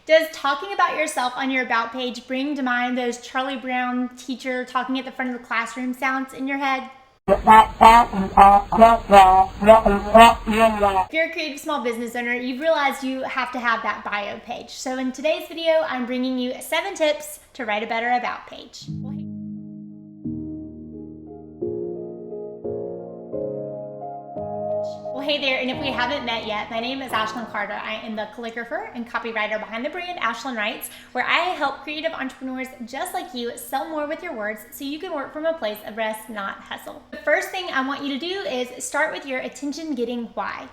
Does talking about yourself on your About page bring to mind those Charlie Brown teacher talking at the front of the classroom sounds in your head? If you're a creative small business owner, you've realized you have to have that bio page. So in today's video, I'm bringing you 7 tips to write a better About page. Well, hey there, and if we haven't met yet, my name is Ashlyn Carter. I am the calligrapher and copywriter behind the brand Ashlyn Writes, where I help creative entrepreneurs just like you sell more with your words so you can work from a place of rest, not hustle. The first thing I want you to do is start with your attention-getting why.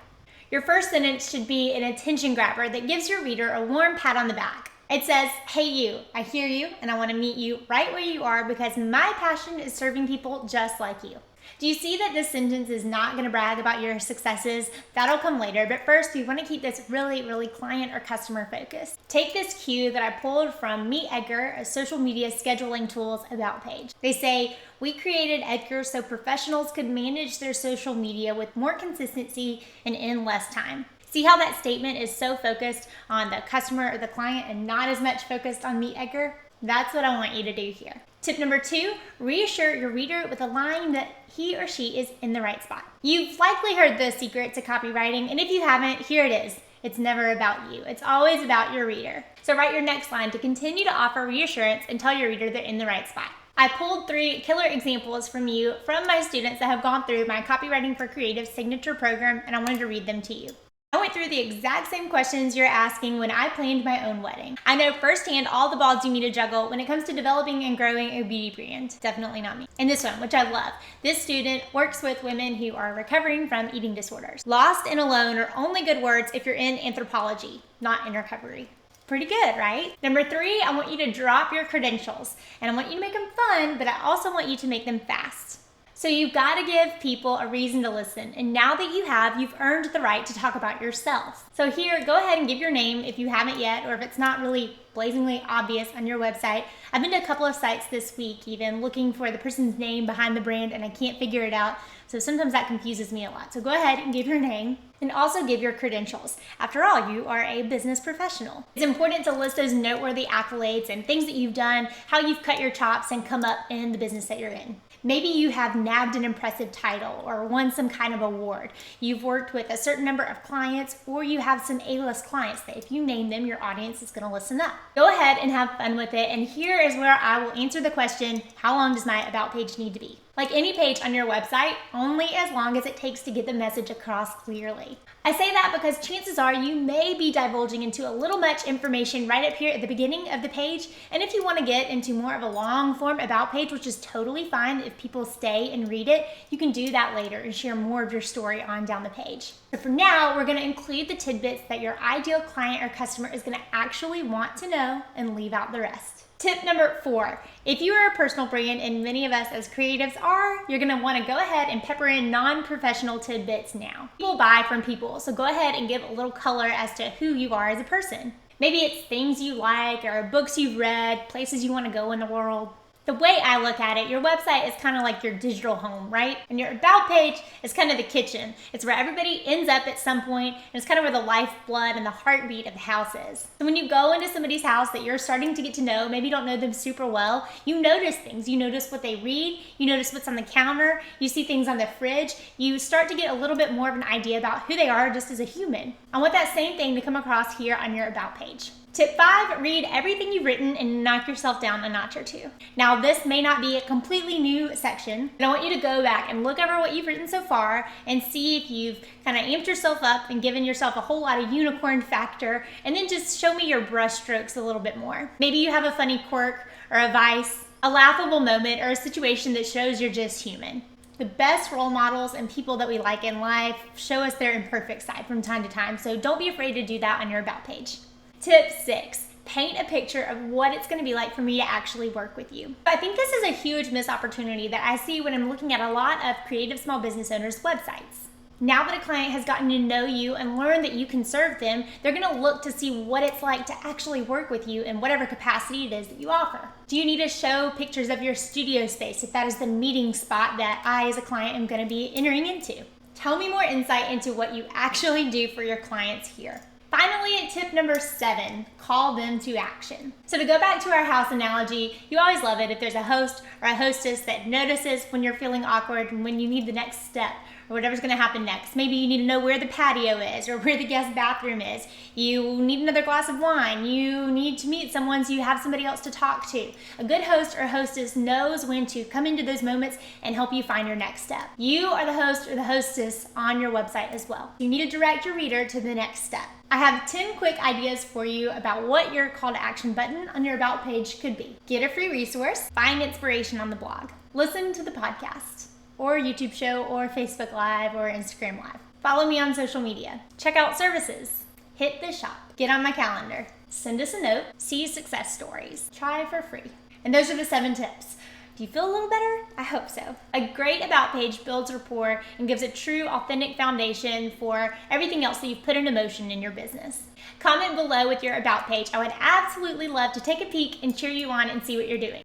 Your first sentence should be an attention grabber that gives your reader a warm pat on the back. It says, hey you, I hear you and I want to meet you right where you are because my passion is serving people just like you. Do you see that this sentence is not going to brag about your successes? That'll come later, but first we want to keep this really client or customer focused. Take this cue that I pulled from Meet Edgar, a social media scheduling tool's About page. They say, we created Edgar so professionals could manage their social media with more consistency and in less time. See how that statement is so focused on the customer or the client and not as much focused on Meet Edgar? That's what I want you to do here. Tip number 2, reassure your reader with a line that he or she is in the right spot. You've likely heard the secret to copywriting, and if you haven't, here it is. It's never about you. It's always about your reader. So write your next line to continue to offer reassurance and tell your reader they're in the right spot. I pulled 3 killer examples from my students that have gone through my Copywriting for Creative signature program, and I wanted to read them to you. I went through the exact same questions you're asking when I planned my own wedding. I know firsthand all the balls you need to juggle when it comes to developing and growing a beauty brand. Definitely not me. And this one, which I love. This student works with women who are recovering from eating disorders. Lost and alone are only good words if you're in anthropology, not in recovery. Pretty good, right? Number 3, I want you to drop your credentials. And I want you to make them fun, but I also want you to make them fast. So you've got to give people a reason to listen. And now that you have, you've earned the right to talk about yourself. So here, go ahead and give your name if you haven't yet, or if it's not really blazingly obvious on your website. I've been to a couple of sites this week, even looking for the person's name behind the brand, and I can't figure it out. So sometimes that confuses me a lot. So go ahead and give your name and also give your credentials. After all, you are a business professional. It's important to list those noteworthy accolades and things that you've done, how you've cut your chops and come up in the business that you're in. Maybe you have nabbed an impressive title or won some kind of award. You've worked with a certain number of clients, or you have some A-list clients that if you name them, your audience is going to listen up. Go ahead and have fun with it. And here is where I will answer the question, how long does my About page need to be? Like any page on your website, only as long as it takes to get the message across clearly. I say that because chances are you may be divulging into a little much information right up here at the beginning of the page. And if you want to get into more of a long form About page, which is totally fine if people stay and read it, you can do that later and share more of your story on down the page. So for now, we're going to include the tidbits that your ideal client or customer is going to actually want to know and leave out the rest. Tip number 4, if you are a personal brand, and many of us as creatives are, you're gonna wanna go ahead and pepper in non-professional tidbits now. People buy from people, so go ahead and give a little color as to who you are as a person. Maybe it's things you like, or books you've read, places you wanna go in the world. The way I look at it, your website is kind of like your digital home, right? And your About page is kind of the kitchen. It's where everybody ends up at some point, and it's kind of where the lifeblood and the heartbeat of the house is. So when you go into somebody's house that you're starting to get to know, maybe you don't know them super well, you notice things. You notice what they read, you notice what's on the counter, you see things on the fridge, you start to get a little bit more of an idea about who they are just as a human. I want that same thing to come across here on your About page. Tip 5, read everything you've written and knock yourself down a notch or 2. Now this may not be a completely new section, but I want you to go back and look over what you've written so far and see if you've kind of amped yourself up and given yourself a whole lot of unicorn factor, and then just show me your brush strokes a little bit more. Maybe you have a funny quirk or a vice, a laughable moment, or a situation that shows you're just human. The best role models and people that we like in life show us their imperfect side from time to time, so don't be afraid to do that on your About page. Tip 6, paint a picture of what it's going to be like for me to actually work with you. I think this is a huge missed opportunity that I see when I'm looking at a lot of creative small business owners' websites. Now that a client has gotten to know you and learned that you can serve them, they're going to look to see what it's like to actually work with you in whatever capacity it is that you offer. Do you need to show pictures of your studio space if that is the meeting spot that I as a client am going to be entering into? Tell me more insight into what you actually do for your clients here. Finally, tip number 7, call them to action. So to go back to our house analogy, you always love it if there's a host or a hostess that notices when you're feeling awkward and when you need the next step or whatever's going to happen next. Maybe you need to know where the patio is or where the guest bathroom is. You need another glass of wine. You need to meet someone so you have somebody else to talk to. A good host or hostess knows when to come into those moments and help you find your next step. You are the host or the hostess on your website as well. You need to direct your reader to the next step. I have 10 quick ideas for you about what your call to action button on your About page could be. Get a free resource, find inspiration on the blog, listen to the podcast, or YouTube show, or Facebook Live, or Instagram Live. Follow me on social media. Check out services. Hit the shop. Get on my calendar. Send us a note. See success stories. Try for free. And those are the 7 tips. Do you feel a little better? I hope so. A great About page builds rapport and gives a true, authentic foundation for everything else that you've put into motion in your business. Comment below with your About page. I would absolutely love to take a peek and cheer you on and see what you're doing.